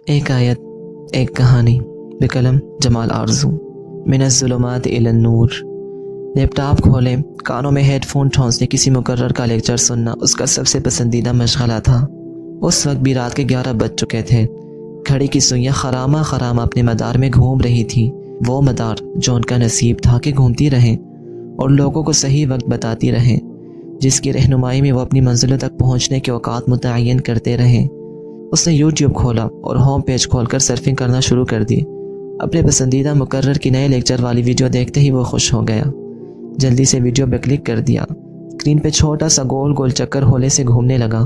ایک آیت ایک کہانی بقلم جمال آرزو من الظلمات الی النور۔ لیپ ٹاپ کھولے، کانوں میں ہیڈ فون ٹھونسے کسی مقرر کا لیکچر سننا اس کا سب سے پسندیدہ مشغلہ تھا۔ اس وقت بھی رات کے 11 بج چکے تھے۔ گھڑی کی سوئیاں خرامہ اپنے مدار میں گھوم رہی تھی، وہ مدار جو ان کا نصیب تھا کہ گھومتی رہیں اور لوگوں کو صحیح وقت بتاتی رہیں، جس کی رہنمائی میں وہ اپنی منزلوں تک پہنچنے کے اوقات متعین کرتے رہیں۔ اس نے یوٹیوب کھولا اور ہوم پیج کھول کر سرفنگ کرنا شروع کر دی۔ اپنے پسندیدہ مقرر کی نئے لیکچر والی ویڈیو دیکھتے ہی وہ خوش ہو گیا۔ جلدی سے ویڈیو پہ کلک کر دیا۔ اسکرین پہ چھوٹا سا گول گول چکر ہولے سے گھومنے لگا،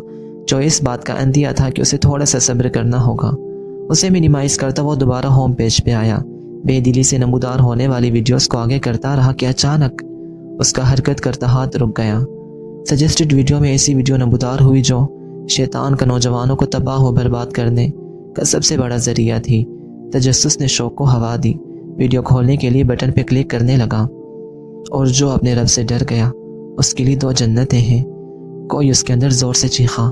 جو اس بات کا اندیا تھا کہ اسے تھوڑا سا صبر کرنا ہوگا۔ اسے منیمائز کرتا وہ دوبارہ ہوم پیج پہ آیا۔ بے دلی سے نمودار ہونے والی ویڈیوز کو آگے کرتا رہا کہ اچانک اس کا حرکت کرتا ہاتھ رک گیا۔ سجسٹڈ ویڈیو میں ایسی ویڈیو نمودار ہوئی جو شیطان کا نوجوانوں کو تباہ و برباد کرنے کا سب سے بڑا ذریعہ تھی۔ تجسس نے شوق کو ہوا دی، ویڈیو کھولنے کے لیے بٹن پہ کلک کرنے لگا، اور جو اپنے رب سے ڈر گیا اس کے لیے 2 جنتیں ہیں۔ کوئی اس کے اندر زور سے چیخا،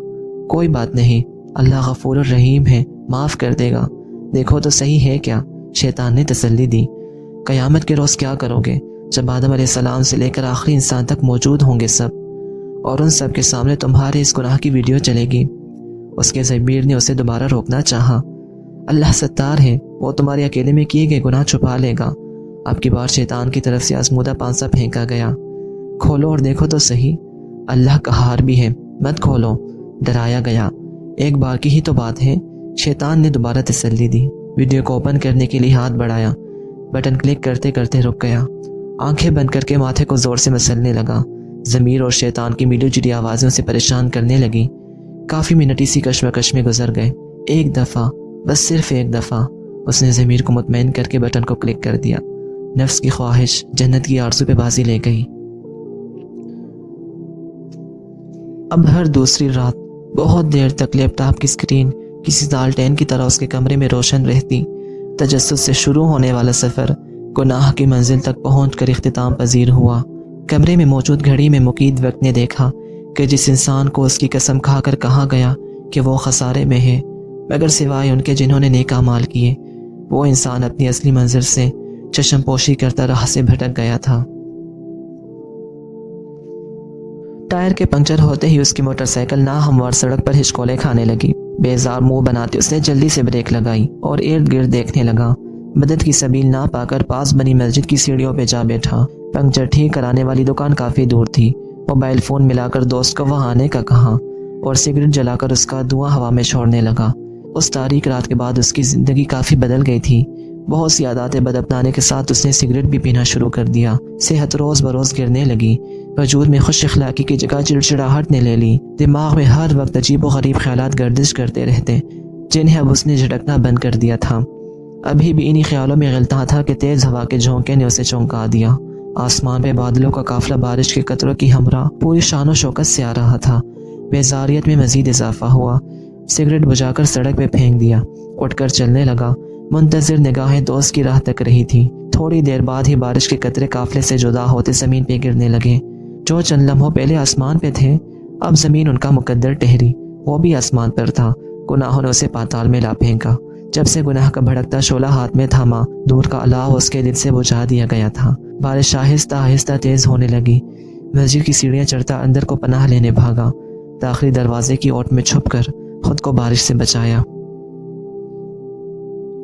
کوئی بات نہیں، اللہ غفور الرحیم ہے، معاف کر دے گا، دیکھو تو صحیح ہے کیا۔ شیطان نے تسلی دی، قیامت کے روز کیا کرو گے جب آدم علیہ السلام سے لے کر آخری انسان تک موجود ہوں گے سب، اور ان سب کے سامنے تمہارے اس گناہ کی ویڈیو چلے گی۔ اس کے ضمیر نے اسے دوبارہ روکنا چاہا۔ اللہ ستار ہے، وہ تمہارے اکیلے میں کیے گئے گناہ چھپا لے گا۔ اب کی بار شیطان کی طرف سے آزمودہ پانسا پھینکا گیا۔ کھولو اور دیکھو تو صحیح، اللہ قہار بھی ہے، مت کھولو، ڈرایا گیا۔ ایک بار کی ہی تو بات ہے۔ شیطان نے دوبارہ تسلی دی، ویڈیو کو اوپن کرنے کے لیے ہاتھ بڑھایا، بٹن کلک کرتے کرتے رک گیا۔ آنکھیں بند کر کے ماتھے کو زور سے مسلنے لگا۔ ضمیر اور شیطان کی میڈو چڑی آوازوں سے پریشان کرنے لگی۔ کافی منٹ اسی کشمکش میں گزر گئے۔ ایک دفعہ، بس صرف ایک دفعہ، اس نے ضمیر کو مطمئن کر کے بٹن کو کلک کر دیا۔ نفس کی خواہش جنت کی آرزو پہ بازی لے گئی۔ اب ہر دوسری رات بہت دیر تک لیپ ٹاپ کی اسکرین کسی دالٹین کی طرح اس کے کمرے میں روشن رہتی۔ تجسس سے شروع ہونے والا سفر گناہ کی منزل تک پہنچ کر اختتام پذیر ہوا۔ کمرے میں موجود گھڑی میں مقید وقت نے دیکھا کہ جس انسان کو اس کی قسم کھا کر کہا گیا کہ وہ خسارے میں ہے، مگر سوائے ان کے جنہوں نے نیک اعمال کیے، وہ انسان اپنی اصلی منزل سے چشم پوشی کرتا راہ سے بھٹک گیا تھا۔ ٹائر کے پنکچر ہوتے ہی اس کی موٹر سائیکل ناہموار سڑک پر ہچکولے کھانے لگی۔ بیزار منہ بناتے اس نے جلدی سے بریک لگائی اور ارد گرد دیکھنے لگا۔ مدد کی سبیل نہ پا کر پاس بنی مسجد کی سیڑھیوں پہ جا بیٹھا۔ پنکچر ٹھیک کرانے والی دکان کافی دور تھی۔ موبائل فون ملا کر دوست کو وہاں آنے کا کہا اور سگریٹ جلا کر اس کا دھواں ہوا میں چھوڑنے لگا۔ اس تاریک رات کے بعد اس کی زندگی کافی بدل گئی تھی۔ بہت سی عادات بد اپنانے کے ساتھ اس نے سگریٹ بھی پینا شروع کر دیا۔ صحت روز بروز گرنے لگی۔ وجود میں خوش اخلاقی کی جگہ چڑچڑاہٹ نے لے لی۔ دماغ میں ہر وقت عجیب و غریب خیالات گردش کرتے رہتے، جنہیں اب اس نے جھٹکنا بند کر دیا تھا۔ ابھی بھی انہی خیالوں میں غلطاں تھا کہ تیز ہوا کے جھونکے نے اسے چونکا دیا۔ آسمان پہ بادلوں کا قافلہ بارش کے قطروں کی ہمراہ پوری شان و شوکت سے آ رہا تھا۔ بیزاریت میں مزید اضافہ ہوا۔ سگریٹ بجھا کر سڑک پہ پھینک دیا، اٹھ کر چلنے لگا۔ منتظر نگاہیں دوست کی راہ تک رہی تھی۔ تھوڑی دیر بعد ہی بارش کے قطرے قافلے سے جدا ہوتے زمین پہ گرنے لگے۔ جو چند لمحوں پہلے آسمان پہ تھے، اب زمین ان کا مقدر ٹہری، وہ بھی آسمان پر تھا۔ گناہوں نے اسے پاتال میں لا پھینکا۔ جب سے گناہ کا بھڑکتا شعلہ ہاتھ میں تھاما، دور کا الاؤ اس کے دل سے بجھا دیا گیا تھا۔ بارش آہستہ آہستہ تیز ہونے لگی۔ مسجد کی سیڑھیاں چڑھتا اندر کو پناہ لینے بھاگا۔ داخلی دروازے کی اوٹ میں چھپ کر خود کو بارش سے بچایا۔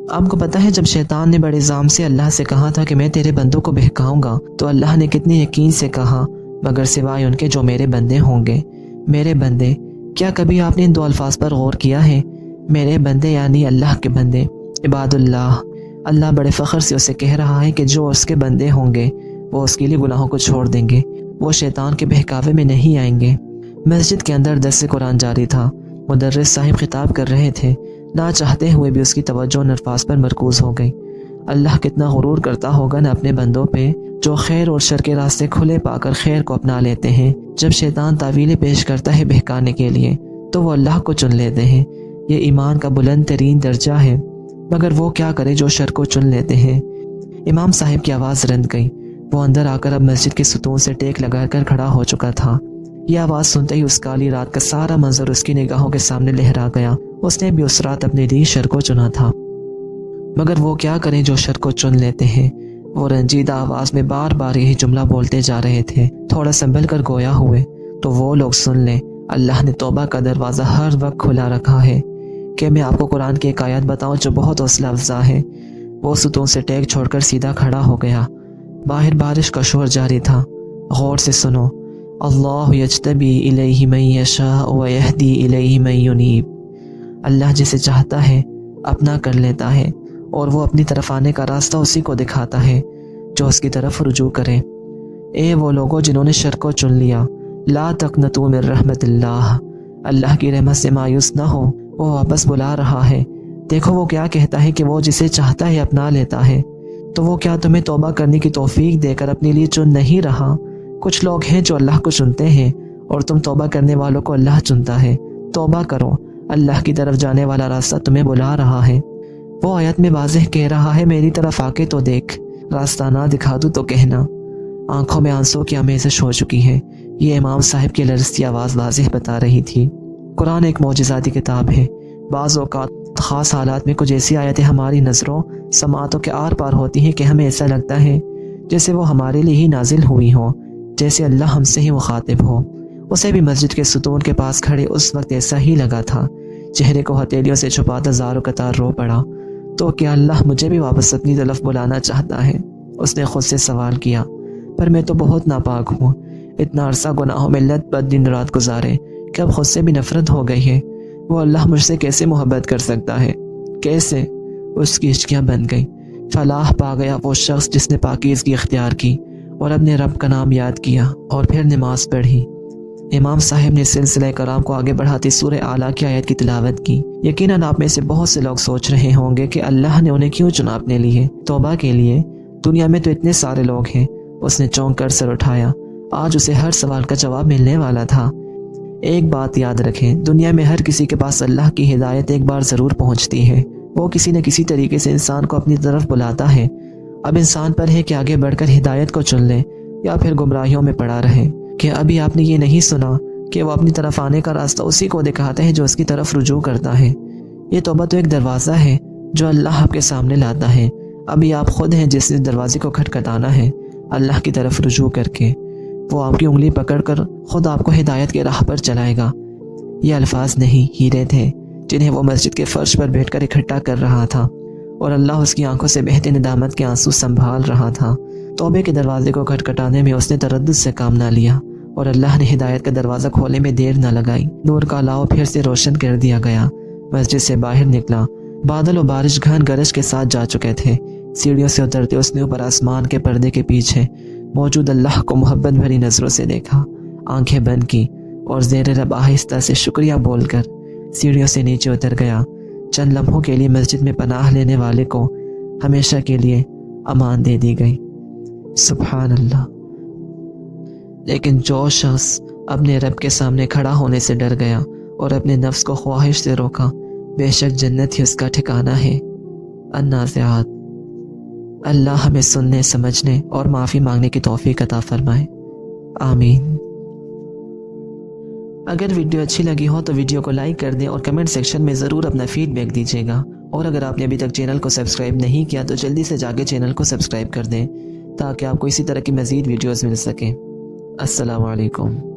آپ کو پتہ ہے جب شیطان نے بڑے الزام سے اللہ سے کہا تھا کہ میں تیرے بندوں کو بہکاؤں گا، تو اللہ نے کتنے یقین سے کہا، مگر سوائے ان کے جو میرے بندے ہوں گے۔ میرے بندے، کیا کبھی آپ نے ان 2 الفاظ پر غور کیا ہے؟ میرے بندے یعنی اللہ کے بندے، عباد اللہ۔ اللہ بڑے فخر سے اسے کہہ رہا ہے کہ جو اس کے بندے ہوں گے وہ اس کے لیے گناہوں کو چھوڑ دیں گے، وہ شیطان کے بہکاوے میں نہیں آئیں گے۔ مسجد کے اندر درس قرآن جاری تھا۔ مدرس صاحب خطاب کر رہے تھے۔ نہ چاہتے ہوئے بھی اس کی توجہ ان الفاظ پر مرکوز ہو گئی۔ اللہ کتنا غرور کرتا ہوگا نہ اپنے بندوں پہ، جو خیر اور شر کے راستے کھلے پا کر خیر کو اپنا لیتے ہیں۔ جب شیطان تعویلیں پیش کرتا ہے بہکانے کے لیے، تو وہ اللہ کو چن لیتے ہیں۔ یہ ایمان کا بلند ترین درجہ ہے، مگر وہ کیا کرے جو شر کو چن لیتے ہیں۔ امام صاحب کی آواز رند گئی۔ وہ اندر آ کر اب مسجد کے ستون سے ٹیک لگا کر کھڑا ہو چکا تھا۔ یہ آواز سنتے ہی اس کالی رات کا سارا منظر اس کی نگاہوں کے سامنے لہرا گیا۔ اس نے بھی اس رات اپنے لیے شر کو چنا تھا، مگر وہ کیا کریں جو شر کو چن لیتے ہیں۔ وہ رنجیدہ آواز میں بار بار یہی جملہ بولتے جا رہے تھے، تھوڑا سنبھل کر گویا ہوئے تو وہ لوگ سن لیں، اللہ نے توبہ کا دروازہ ہر وقت کھلا رکھا ہے۔ کہ میں آپ کو قرآن کی ایک آیت بتاؤں جو بہت حوصلہ افزا ہے۔ وہ ستون سے ٹیک چھوڑ کر سیدھا کھڑا ہو گیا۔ باہر بارش کا شور جاری تھا۔ غور سے سنو، اللہ یجتبی الیہ من یشاء ویہدی الیہ من ینیب۔ اللہ جسے چاہتا ہے اپنا کر لیتا ہے اور وہ اپنی طرف آنے کا راستہ اسی کو دکھاتا ہے جو اس کی طرف رجوع کرے۔ اے وہ لوگوں جنہوں نے شر کو چن لیا، لا تقنطوا من رحمت اللہ، اللہ کی رحمت سے مایوس نہ ہو، وہ واپس بلا رہا ہے۔ دیکھو وہ کیا کہتا ہے کہ وہ جسے چاہتا ہے اپنا لیتا ہے، تو وہ کیا تمہیں توبہ کرنے کی توفیق دے کر اپنے لیے چن نہیں رہا؟ کچھ لوگ ہیں جو اللہ کو چنتے ہیں اور تم توبہ کرنے والوں کو اللہ چنتا ہے۔ توبہ کرو، اللہ کی طرف جانے والا راستہ تمہیں بلا رہا ہے۔ وہ آیت میں واضح کہہ رہا ہے، میری طرف آ کے تو دیکھ، راستہ نہ دکھا دوں تو کہنا۔ آنکھوں میں آنسوں کی آمیزش ہو چکی ہے، یہ امام صاحب کی لرزتی آواز واضح بتا رہی تھی۔ قرآن ایک معجزاتی کتاب ہے۔ بعض اوقات خاص حالات میں کچھ ایسی آیتیں ہماری نظروں سماعتوں کے آر پار ہوتی ہیں کہ ہمیں ایسا لگتا ہے جیسے وہ ہمارے لیے ہی نازل ہوئی ہوں، جیسے اللہ ہم سے ہی مخاطب ہو۔ اسے بھی مسجد کے ستون کے پاس کھڑے اس وقت ایسا ہی لگا تھا۔ چہرے کو ہتھیلیوں سے چھپاتا زار و قطار رو پڑا۔ تو کیا اللہ مجھے بھی واپس اپنی طرف بلانا چاہتا ہے؟ اس نے خود سے سوال کیا۔ پر میں تو بہت ناپاک ہوں، اتنا عرصہ گناہوں میں لت پت دن رات گزارے کہ اب خود سے بھی نفرت ہو گئی ہے۔ وہ اللہ مجھ سے کیسے محبت کر سکتا ہے؟ کیسے؟ اس کی ہچکیاں بن گئیں۔ فلاح پا گیا وہ شخص جس نے پاکیزگی اختیار کی اور اپنے رب کا نام یاد کیا اور پھر نماز پڑھی۔ امام صاحب نے سلسلہ کرام کو آگے بڑھاتی سورہ اعلیٰ کی آیت کی تلاوت کی۔ یقیناً آپ میں سے بہت سے لوگ سوچ رہے ہوں گے کہ اللہ نے انہیں کیوں چنا اپنے لیے، توبہ کے لیے؟ دنیا میں تو اتنے سارے لوگ ہیں۔ اس نے چونک کر سر اٹھایا۔ آج اسے ہر سوال کا جواب ملنے والا تھا۔ ایک بات یاد رکھیں، دنیا میں ہر کسی کے پاس اللہ کی ہدایت ایک بار ضرور پہنچتی ہے۔ وہ کسی نہ کسی طریقے سے انسان کو اپنی طرف بلاتا ہے۔ اب انسان پر ہے کہ آگے بڑھ کر ہدایت کو چن لے یا پھر گمراہیوں میں پڑا رہے۔ کہ ابھی آپ نے یہ نہیں سنا کہ وہ اپنی طرف آنے کا راستہ اسی کو دکھاتا ہے جو اس کی طرف رجوع کرتا ہے۔ یہ توبہ تو ایک دروازہ ہے جو اللہ آپ کے سامنے لاتا ہے۔ ابھی آپ خود ہیں جس نے دروازے کو کھٹکھٹانا ہے اللہ کی طرف رجوع کر کے۔ وہ آپ کی انگلی پکڑ کر خود آپ کو ہدایت کے راہ پر چلائے گا۔ یہ الفاظ نہیں، ہیرے تھے جنہیں وہ مسجد کے فرش پر بیٹھ کر اکٹھا کر رہا تھا، اور اللہ اس کی آنکھوں سے بہتے ندامت کے آنسو سنبھال رہا تھا۔ توبے کے دروازے کو کھٹکھٹانے میں اس نے تردد سے کام نہ لیا، اور اللہ نے ہدایت کا دروازہ کھولنے میں دیر نہ لگائی۔ نور کا لاؤ پھر سے روشن کر دیا گیا۔ مسجد سے باہر نکلا۔ بادل و بارش گھن گرج کے ساتھ جا چکے تھے۔ سیڑھیوں سے اترتے اس نے اوپر آسمان کے پردے کے پیچھے موجود اللہ کو محبت بھری نظروں سے دیکھا، آنکھیں بند کی اور زیر لب آہستہ سے شکریہ بول کر سیڑھیوں سے نیچے اتر گیا۔ چند لمحوں کے لیے مسجد میں پناہ لینے والے کو ہمیشہ کے لیے امان دے دی گئی۔ سبحان اللہ۔ لیکن جو شخص اپنے رب کے سامنے کھڑا ہونے سے ڈر گیا اور اپنے نفس کو خواہش سے روکا، بے شک جنت ہی اس کا ٹھکانہ ہے۔ النازعات۔ اللہ ہمیں سننے، سمجھنے اور معافی مانگنے کی توفیق عطا فرمائے، آمین۔ اگر ویڈیو اچھی لگی ہو تو ویڈیو کو لائک کر دیں اور کمنٹ سیکشن میں ضرور اپنا فیڈ بیک دیجیے گا، اور اگر آپ نے ابھی تک چینل کو سبسکرائب نہیں کیا تو جلدی سے جا کے چینل کو سبسکرائب کر دیں تاکہ آپ کو اسی طرح کی مزید ویڈیوز مل سکیں۔ السلام علیکم۔